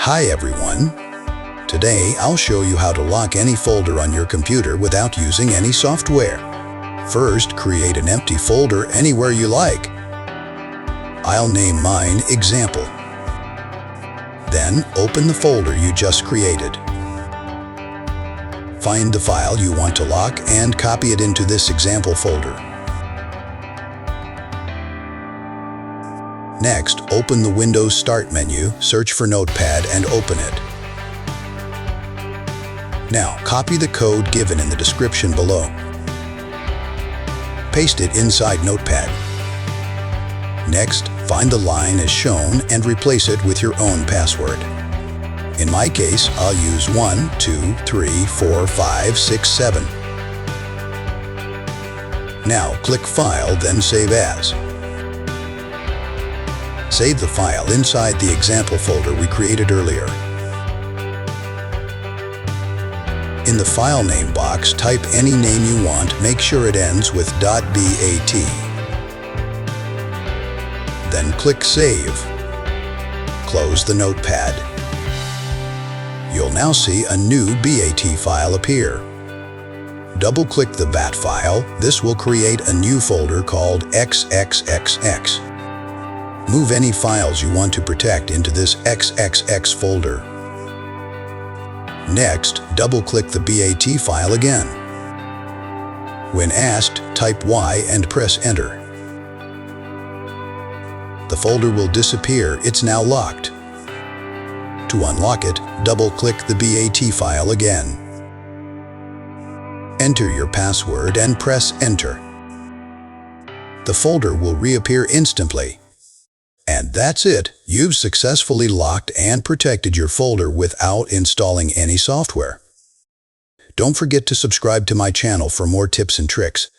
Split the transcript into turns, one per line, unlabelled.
Hi everyone! Today I'll show you how to lock any folder on your computer without using any software. First, create an empty folder anywhere you like. I'll name mine Example. Then open the folder you just created. Find the file you want to lock and copy it into this example folder. Next, open the Windows Start menu, search for Notepad and open it. Now, copy the code given in the description below. Paste it inside Notepad. Next, find the line as shown and replace it with your own password. In my case, I'll use 1, 2, 3, 4, 5, 6, 7. Now, click File, then Save As. Save the file inside the example folder we created earlier. In the file name box, type any name you want. Make sure it ends with .bat. Then click Save. Close the Notepad. You'll now see a new BAT file appear. Double-click the BAT file. This will create a new folder called XXXX. Move any files you want to protect into this XXX folder. Next, double-click the BAT file again. When asked, type Y and press Enter. The folder will disappear. It's now locked. To unlock it, double-click the BAT file again. Enter your password and press Enter. The folder will reappear instantly. And that's it. You've successfully locked and protected your folder without installing any software. Don't forget to subscribe to my channel for more tips and tricks.